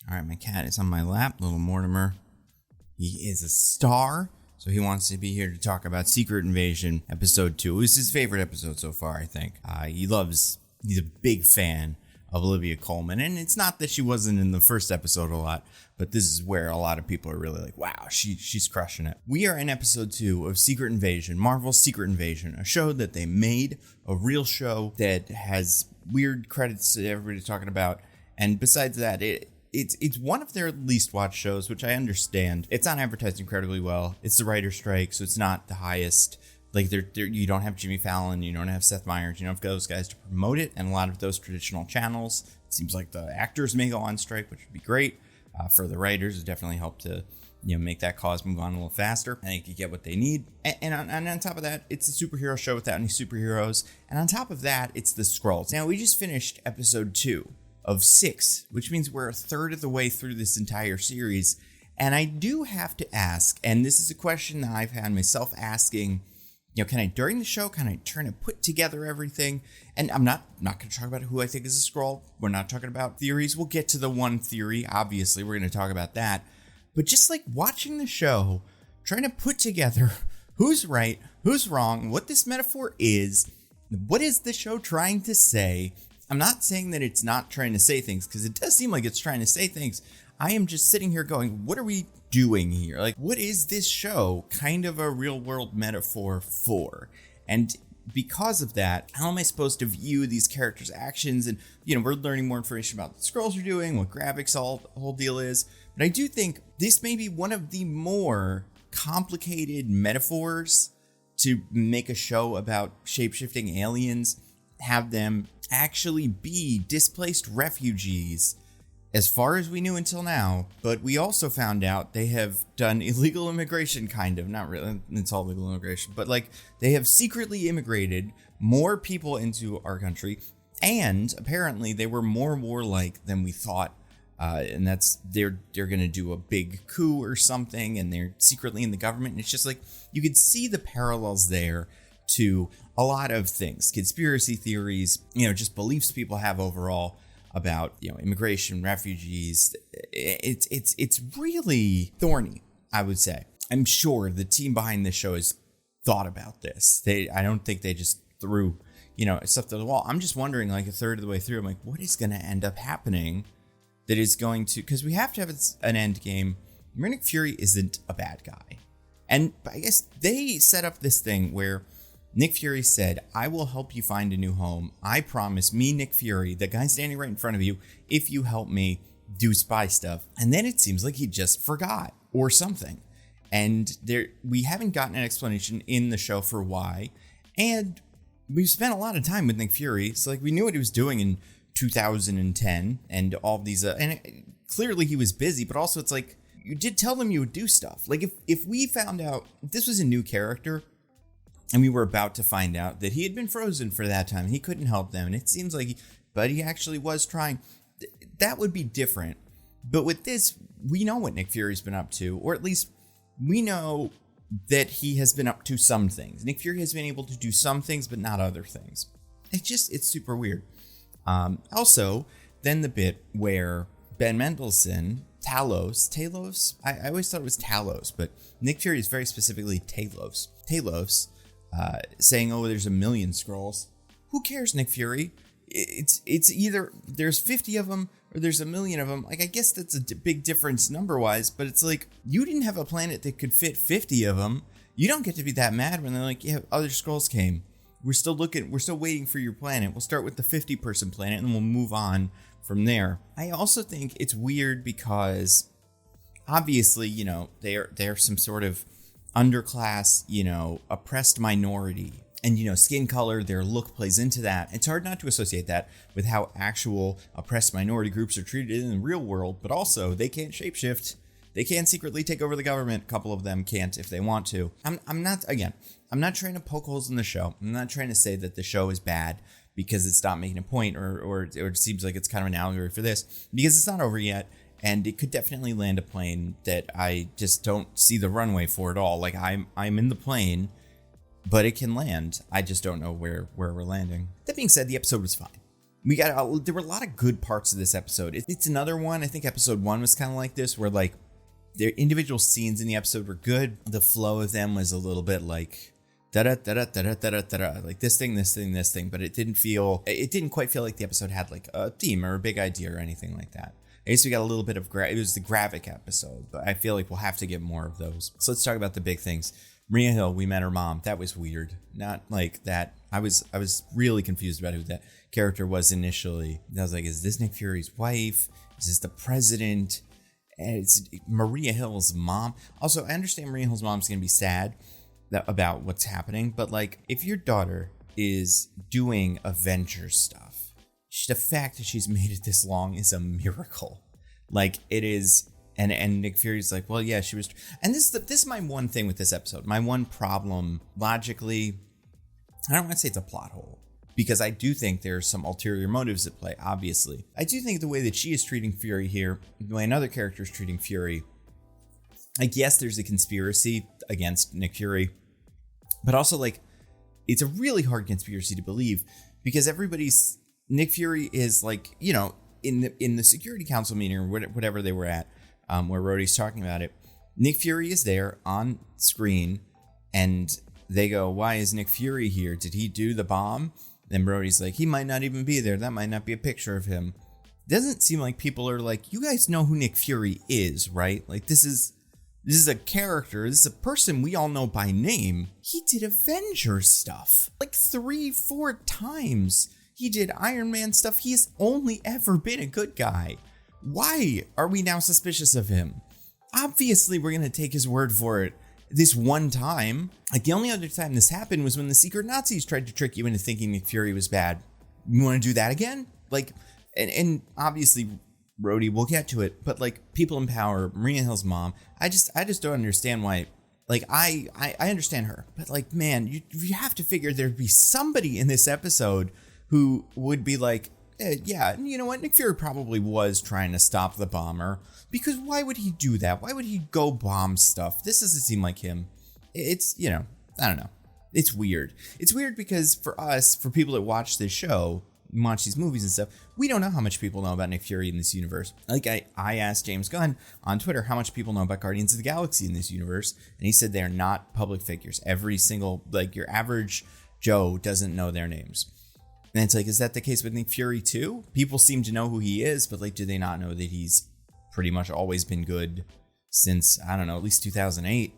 All right, my cat is on my lap, little Mortimer. He is a star, so he wants to be here to talk about Secret Invasion Episode 2. It was his favorite episode so far, I think. He's a big fan of Olivia Colman, and it's not that she wasn't in the first episode a lot, but this is where a lot of people are really like, wow, she's crushing it. We are in Episode 2 of Secret Invasion, Marvel's Secret Invasion, a show that they made, a real show that has weird credits that everybody's talking about, and besides that, It's one of their least watched shows, which I understand. It's not advertised incredibly well. It's the writer's strike, so it's not the highest. Like, you don't have Jimmy Fallon, you don't have Seth Meyers, you don't have those guys to promote it. And a lot of those traditional channels, it seems like the actors may go on strike, which would be great. For the writers, it definitely helped to make that cause move on a little faster. And they could get what they need. And on top of that, it's a superhero show without any superheroes. And on top of that, it's the Skrulls. Now, we just finished episode 2. Of 6, which means we're a third of the way through this entire series. And I do have to ask, and this is a question that I've had myself asking, during the show, can I try to put together everything? And I'm not going to talk about who I think is a Skrull. We're not talking about theories. We'll get to the one theory. Obviously, we're going to talk about that. But just like watching the show, trying to put together who's right, who's wrong, what this metaphor is, what is the show trying to say? I'm not saying that it's not trying to say things, because it does seem like it's trying to say things. I am just sitting here going, what are we doing here? Like, what is this show kind of a real world metaphor for? And because of that, how am I supposed to view these characters' actions? And, we're learning more information about what the Skrulls are doing, what Gravik's whole deal is. But I do think this may be one of the more complicated metaphors to make a show about shape-shifting aliens, have them actually be displaced refugees as far as we knew until now. But we also found out they have done illegal immigration, kind of, not really, it's all legal immigration, but like they have secretly immigrated more people into our country, and apparently they were more warlike than we thought. And that's they're gonna do a big coup or something, and they're secretly in the government, and it's just like you could see the parallels there to a lot of things, conspiracy theories, just beliefs people have overall about, immigration, refugees. It's really thorny, I would say. I'm sure the team behind this show has thought about this. I don't think they just threw, stuff to the wall. I'm just wondering, like a third of the way through, I'm like, what is going to end up happening that is going to, because we have to have an end game. Nick Fury isn't a bad guy. And I guess they set up this thing where Nick Fury said, I will help you find a new home. I promise, me, Nick Fury, the guy standing right in front of you, if you help me do spy stuff. And then it seems like he just forgot or something. And we haven't gotten an explanation in the show for why. And we've spent a lot of time with Nick Fury. So like we knew what he was doing in 2010 and all of these. Clearly he was busy, but also it's like you did tell them you would do stuff. Like if we found out this was a new character, and we were about to find out that he had been frozen for that time. He couldn't help them. And it seems like but he actually was trying. That would be different. But with this, we know what Nick Fury's been up to. Or at least we know that he has been up to some things. Nick Fury has been able to do some things, but not other things. It's super weird. Also, then the bit where Ben Mendelsohn, Talos, I always thought it was Talos, but Nick Fury is very specifically Talos, saying, oh, there's 1 million Skrulls. Who cares, Nick Fury? It's either there's 50 of them or there's 1 million of them. Like, I guess that's a big difference number-wise, but it's like, you didn't have a planet that could fit 50 of them. You don't get to be that mad when they're like, yeah, other Skrulls came. We're still waiting for your planet. We'll start with the 50-person planet and we'll move on from there. I also think it's weird because obviously, they're some sort of underclass, oppressed minority, and skin color, their look plays into that. It's hard not to associate that with how actual oppressed minority groups are treated in the real world, but also they can't shapeshift. They can secretly take over the government. A couple of them can't if they want to. I'm not trying to poke holes in the show. I'm not trying to say that the show is bad because it's not making a point or it seems like it's kind of an allegory for this, because it's not over yet. And it could definitely land a plane that I just don't see the runway for at all. Like I'm in the plane, but it can land. I just don't know where we're landing. That being said, the episode was fine. There were a lot of good parts of this episode. It's another one. I think episode 1 was kind of like this, where like their individual scenes in the episode were good. The flow of them was a little bit like da da da da da da da da, like this thing, but it didn't quite feel like the episode had like a theme or a big idea or anything like that. I guess we got a little bit of it was the graphic episode, but I feel like we'll have to get more of those. So let's talk about the big things. Maria Hill, we met her mom. That was weird. Not like that. I was really confused about who that character was initially. I was like, is this Nick Fury's wife? Is this the president? And it's Maria Hill's mom. Also, I understand Maria Hill's mom's gonna be sad about what's happening, but like, if your daughter is doing Avengers stuff, the fact that she's made it this long is a miracle. Like, it is. And Nick Fury's like, well, yeah, she was. And this is my one thing with this episode. My one problem, logically, I don't want to say it's a plot hole, because I do think there's some ulterior motives at play, obviously. I do think the way that she is treating Fury here, the way another character is treating Fury, like, yes, there's a conspiracy against Nick Fury, but also, like, it's a really hard conspiracy to believe, because Nick Fury is, like, you know, in the Security Council meeting or whatever they were at, where Rhodey's talking about it, Nick Fury is there on screen, and they go, why is Nick Fury here? Did he do the bomb? And Rhodey's like, he might not even be there. That might not be a picture of him. Doesn't seem like people are like, you guys know who Nick Fury is, right? Like, this is a character. This is a person we all know by name. He did Avengers stuff like 3-4 times. He did Iron Man stuff. He's only ever been a good guy. Why are we now suspicious of him? Obviously, we're going to take his word for it this one time. Like, the only other time this happened was when the secret Nazis tried to trick you into thinking Nick Fury was bad. You want to do that again? Like, and obviously, Rhodey, we'll get to it, but like, people in power, Maria Hill's mom, I just don't understand why. Like, I understand her, but like, man, you have to figure there'd be somebody in this episode who would be like, yeah, you know what? Nick Fury probably was trying to stop the bomber, because why would he do that? Why would he go bomb stuff? This doesn't seem like him. It's, you know, I don't know. It's weird. It's weird because for us, for people that watch this show, watch these movies and stuff, we don't know how much people know about Nick Fury in this universe. Like, I asked James Gunn on Twitter how much people know about Guardians of the Galaxy in this universe, and he said they're not public figures. Every single, like, your average Joe doesn't know their names. And it's like, is that the case with Nick Fury too? People seem to know who he is, but like, do they not know that he's pretty much always been good since, I don't know, at least 2008,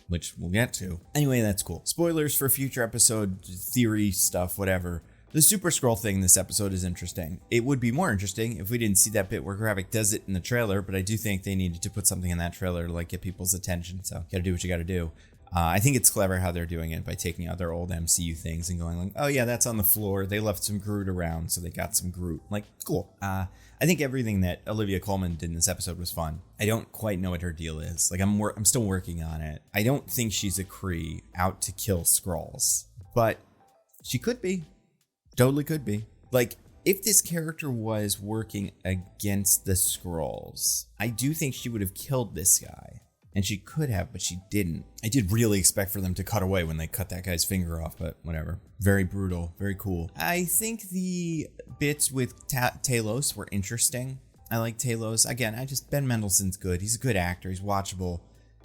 which we'll get to. Anyway, that's cool. Spoilers for future episode, theory stuff, whatever. The Super Skrull thing in this episode is interesting. It would be more interesting if we didn't see that bit where Gravik does it in the trailer, but I do think they needed to put something in that trailer to like get people's attention. So gotta do what you gotta do. I think it's clever how they're doing it by taking other old MCU things and going like, oh yeah, that's on the floor. They left some Groot around, so they got some Groot. Like, cool. I think everything that Olivia Colman did in this episode was fun. I don't quite know what her deal is. Like, I'm still working on it. I don't think she's a Kree out to kill Skrulls, but she could be. Totally could be. Like, if this character was working against the Skrulls, I do think she would have killed this guy. And she could have, but she didn't. I did really expect for them to cut away when they cut that guy's finger off, but whatever. Very brutal, very cool. I think the bits with Talos were interesting. I like Talos. Again, Ben Mendelsohn's good. He's a good actor. He's watchable.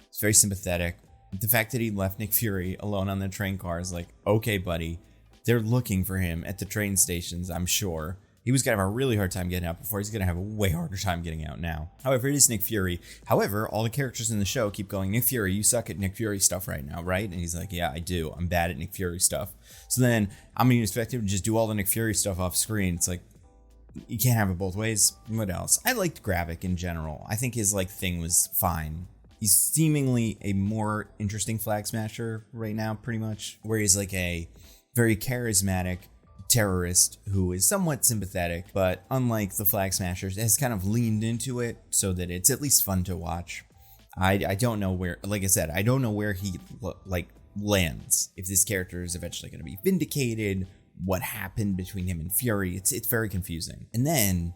He's very sympathetic. The fact that he left Nick Fury alone on the train car is like, okay, buddy. They're looking for him at the train stations, I'm sure. He was going to have a really hard time getting out before. He's going to have a way harder time getting out now. However, it is Nick Fury. However, all the characters in the show keep going, Nick Fury, you suck at Nick Fury stuff right now, right? And he's like, yeah, I do. I'm bad at Nick Fury stuff. So then I'm going to expect him to just do all the Nick Fury stuff off screen. It's like, you can't have it both ways. What else? I liked Gravik in general. I think his like thing was fine. He's seemingly a more interesting flag smasher right now, pretty much. Where he's like a very charismatic terrorist who is somewhat sympathetic, but unlike the Flag Smashers, has kind of leaned into it so that it's at least fun to watch. I don't know where, like I said, I don't know where he like lands. If this character is eventually going to be vindicated, what happened between him and Fury, it's very confusing. And then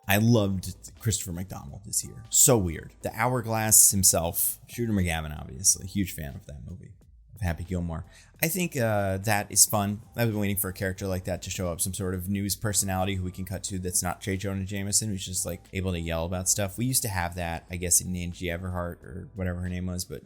I loved Christopher McDonald is here. So weird. The Hourglass himself, Shooter McGavin, obviously, huge fan of that movie. I've Happy Gilmore. I think that is fun. I've been waiting for a character like that to show up, some sort of news personality who we can cut to that's not J. Jonah Jameson, who's just like able to yell about stuff. We used to have that, I guess, in Angie Everhart or whatever her name was, but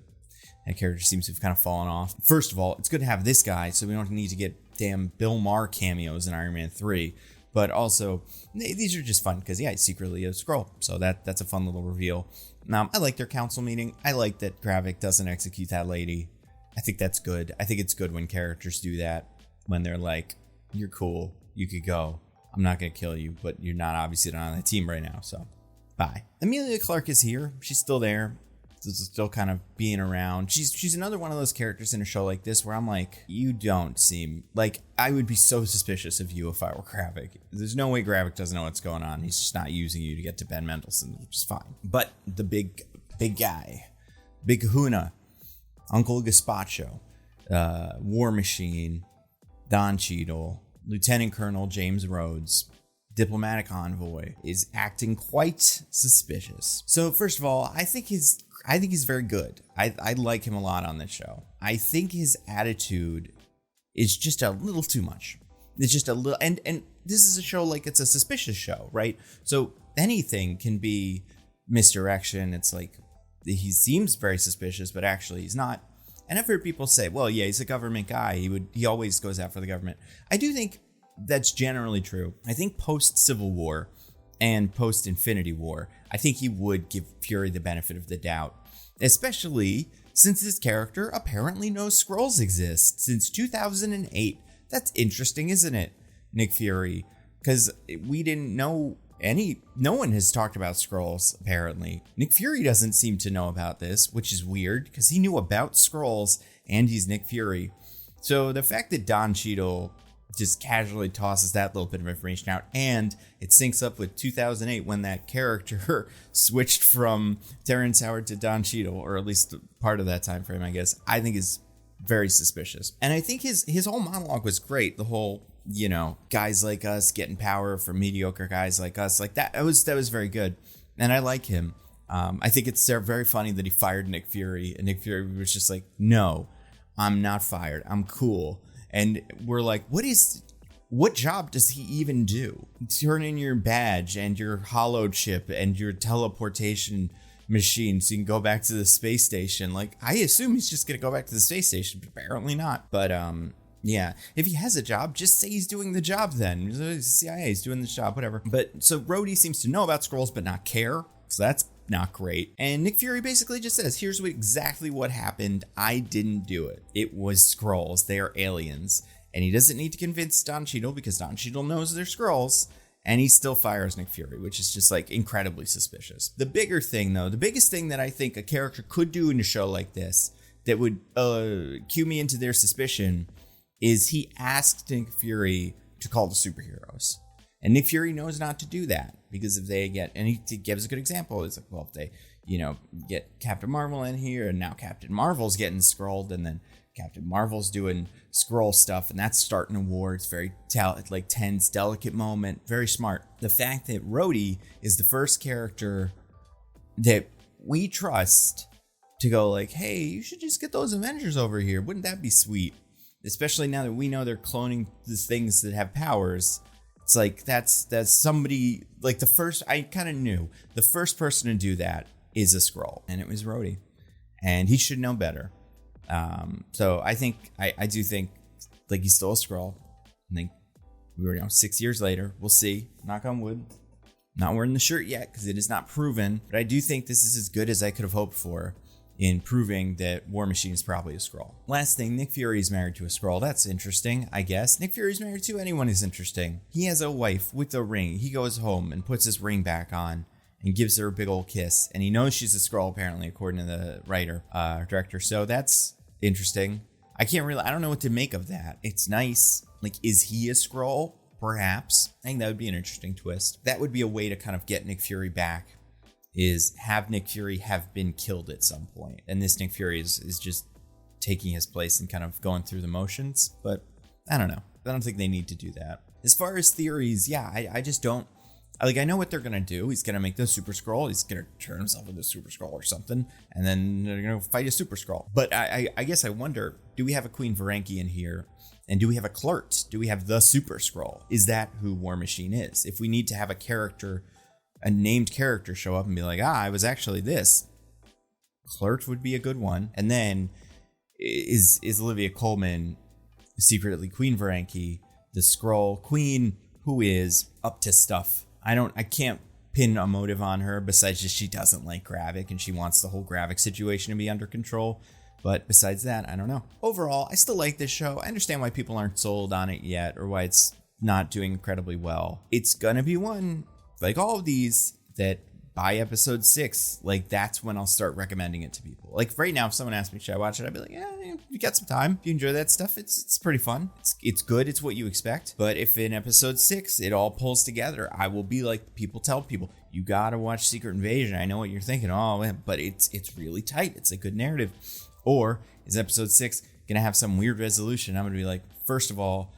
that character seems to have kind of fallen off. First of all, it's good to have this guy, so we don't need to get damn Bill Maher cameos in Iron Man 3. But also, these are just fun because, yeah, he's secretly a Skrull. So that's a fun little reveal. I like their council meeting. I like that Gravik doesn't execute that lady. I think that's good. I think it's good when characters do that, when they're like, you're cool, you could go. I'm not going to kill you, but you're not obviously not on that team right now, so bye. Emilia Clarke is here. She's still there. Still kind of being around. She's another one of those characters in a show like this where I'm like, you don't seem like, I would be so suspicious of you if I were Gravik. There's no way Gravik doesn't know what's going on. He's just not using you to get to Ben Mendelsohn, which is fine. But the big guy, Big Kahuna, Uncle Gazpacho, War Machine, Don Cheadle, Lieutenant Colonel James Rhodes, diplomatic envoy, is acting quite suspicious. So first of all, I think he's very good. I like him a lot on this show. I think his attitude is just a little too much. It's just a little, and this is a show like it's a suspicious show, right? So anything can be misdirection. It's like he seems very suspicious, but actually he's not. And I've heard people say, well, yeah, he's a government guy. He always goes out for the government. I do think that's generally true. I think post Civil War and post Infinity War, I think he would give Fury the benefit of the doubt, especially since this character apparently knows Skrulls exist since 2008. That's interesting, isn't it, Nick Fury? Because we didn't know no one has talked about Skrulls, apparently. Nick Fury doesn't seem to know about this, which is weird, because he knew about Skrulls, and he's Nick Fury. So the fact that Don Cheadle just casually tosses that little bit of information out, and it syncs up with 2008 when that character switched from Terrence Howard to Don Cheadle, or at least part of that time frame, I guess, I think is very suspicious. And I think his whole monologue was great. The whole, guys like us getting power from mediocre guys like us, like that was very good. And I like him. I think it's very funny that he fired Nick Fury, and Nick Fury was just like, no, I'm not fired. I'm cool. And we're like, what job does he even do? Turn in your badge and your holo chip and your teleportation machine so you can go back to the space station. Like, I assume he's just going to go back to the space station, but apparently not. But, yeah, if he has a job, just say he's doing the job then. The CIA is doing the job, whatever. But so Rhodey seems to know about Skrulls but not care. So that's not great. And Nick Fury basically just says, here's exactly what happened. I didn't do it. It was Skrulls. They are aliens. And he doesn't need to convince Don Cheadle because Don Cheadle knows they're Skrulls. And he still fires Nick Fury, which is just like incredibly suspicious. The bigger thing, though, the biggest thing that I think a character could do in a show like this that would cue me into their suspicion is he asked Nick Fury to call the superheroes. And Nick Fury knows not to do that because if they get, and he gives a good example, it's like, well, if they, get Captain Marvel in here and now Captain Marvel's getting Skrulled and then Captain Marvel's doing Skrull stuff and that's starting a war. It's very tense, delicate moment, very smart. The fact that Rhodey is the first character that we trust to go like, hey, you should just get those Avengers over here. Wouldn't that be sweet? Especially now that we know they're cloning these things that have powers. It's like, that's somebody, like I kind of knew the first person to do that is a Skrull, and it was Rhodey, and he should know better. So I think, I do think, like, he's still a Skrull. I think we're 6 years later, we'll see, knock on wood. Not wearing the shirt yet, because it is not proven, but I do think this is as good as I could have hoped for in proving that War Machine is probably a Skrull. Last thing, Nick Fury is married to a Skrull. That's interesting, I guess. Nick Fury's married to anyone is interesting. He has a wife with a ring. He goes home and puts his ring back on and gives her a big old kiss. And he knows she's a Skrull, apparently, according to the director. So that's interesting. I don't know what to make of that. It's nice. Like, is he a Skrull? Perhaps. I think that would be an interesting twist. That would be a way to kind of get Nick Fury back, is have Nick Fury have been killed at some point. And this Nick Fury is just taking his place and kind of going through the motions. But I don't know. I don't think they need to do that. As far as theories, yeah, I just don't I know what they're gonna do. He's gonna make the Super Skrull. He's gonna turn himself into a Super Skrull or something, and then they're gonna fight a Super Skrull. But I guess I wonder: do we have a Queen Varanki in here? And do we have a Kl'rt? Do we have the Super Skrull? Is that who War Machine is? If we need to have a character, a named character, show up and be like, I was actually this, Kl'rt would be a good one. And then is Olivia Colman secretly Queen Varanki, the Skrull Queen, who is up to stuff? I can't pin a motive on her besides just she doesn't like Gravik and she wants the whole Gravik situation to be under control. But besides that, I don't know. Overall, I still like this show. I understand why people aren't sold on it yet or why it's not doing incredibly well. It's gonna be one, like all of these, that by episode 6, like that's when I'll start recommending it to people. Like right now, if someone asked me, should I watch it? I'd be like, yeah, you got some time. If you enjoy that stuff, it's pretty fun. It's good. It's what you expect. But if in episode 6, it all pulls together, I will be like people tell people, you gotta watch Secret Invasion. I know what you're thinking. Oh, man, but it's really tight. It's a good narrative. Or is episode 6 gonna have some weird resolution? I'm gonna be like, first of all,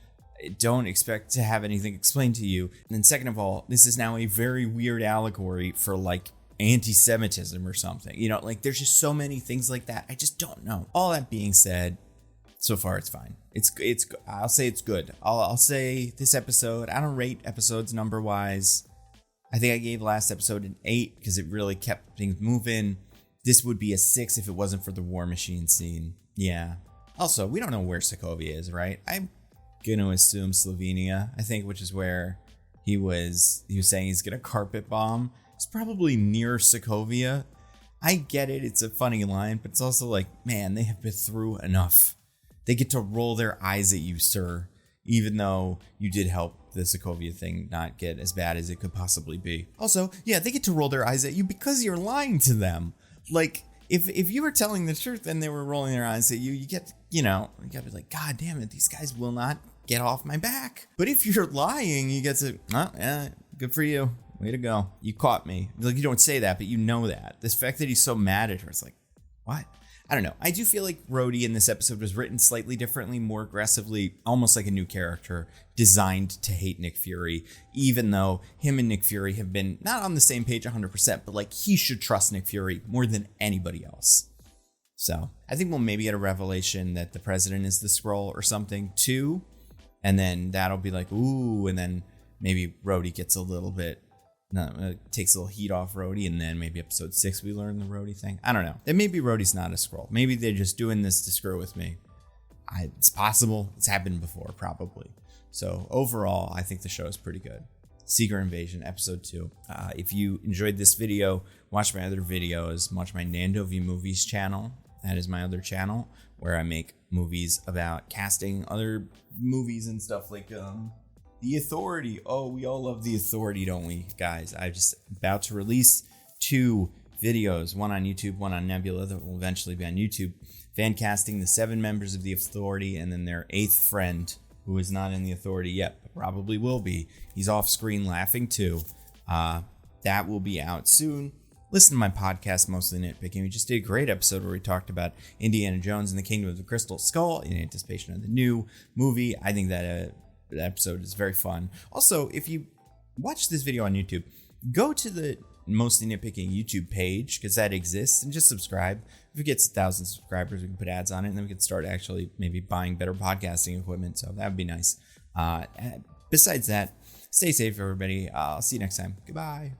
don't expect to have anything explained to you. And then second of all, this is now a very weird allegory for like anti-Semitism or something. You know, like there's just so many things like that. I just don't know. All that being said, so far it's fine. It's I'll say it's good. I'll say this episode, I don't rate episodes number wise. I think I gave last episode an 8 because it really kept things moving. This would be a 6 if it wasn't for the War Machine scene. Yeah. Also, we don't know where Sokovia is, right? I'm gonna assume Slovenia, I think, which is where he was saying he's gonna carpet bomb. It's probably near Sokovia. I get it, it's a funny line, but it's also like, man, they have been through enough. They get to roll their eyes at you, sir, even though you did help the Sokovia thing not get as bad as it could possibly be. Also, yeah, they get to roll their eyes at you because you're lying to them. Like, if you were telling the truth and they were rolling their eyes at you, you gotta be like, God damn it, these guys will not get off my back. But if you're lying, you get to, oh, yeah, good for you. Way to go. You caught me. Like, you don't say that, but you know that. This fact that he's so mad at her, it's like, what? I don't know. I do feel like Rhodey in this episode was written slightly differently, more aggressively, almost like a new character designed to hate Nick Fury, even though him and Nick Fury have been not on the same page 100%, but like he should trust Nick Fury more than anybody else. So I think we'll maybe get a revelation that the president is the Skrull or something too. And then that'll be like, ooh, and then maybe Rhodey gets a little bit, takes a little heat off Rhodey, and then maybe episode 6 we learn the Rhodey thing. I don't know. And maybe Rhodey's not a Skrull. Maybe they're just doing this to screw with me. It's possible. It's happened before, probably. So overall, I think the show is pretty good. Secret Invasion, episode 2. If you enjoyed this video, watch my other videos. Watch my Nando V Movies channel. That is my other channel where I make movies about casting other movies and stuff like The Authority. Oh, we all love The Authority, don't we, guys? I'm just about to release 2 videos, one on YouTube, one on Nebula, that will eventually be on YouTube, fan casting the 7 members of The Authority and then their 8th friend, who is not in The Authority yet, but probably will be. He's off screen laughing too. That will be out soon. Listen to my podcast, Mostly Nitpicking. We just did a great episode where we talked about Indiana Jones and the Kingdom of the Crystal Skull in anticipation of the new movie. I think that the episode is very fun. Also, if you watch this video on YouTube, go to the Mostly Nitpicking YouTube page, because that exists, and just subscribe. If it gets 1,000 subscribers, we can put ads on it, and then we can start actually maybe buying better podcasting equipment, so that would be nice. Besides that, stay safe, everybody. I'll see you next time. Goodbye.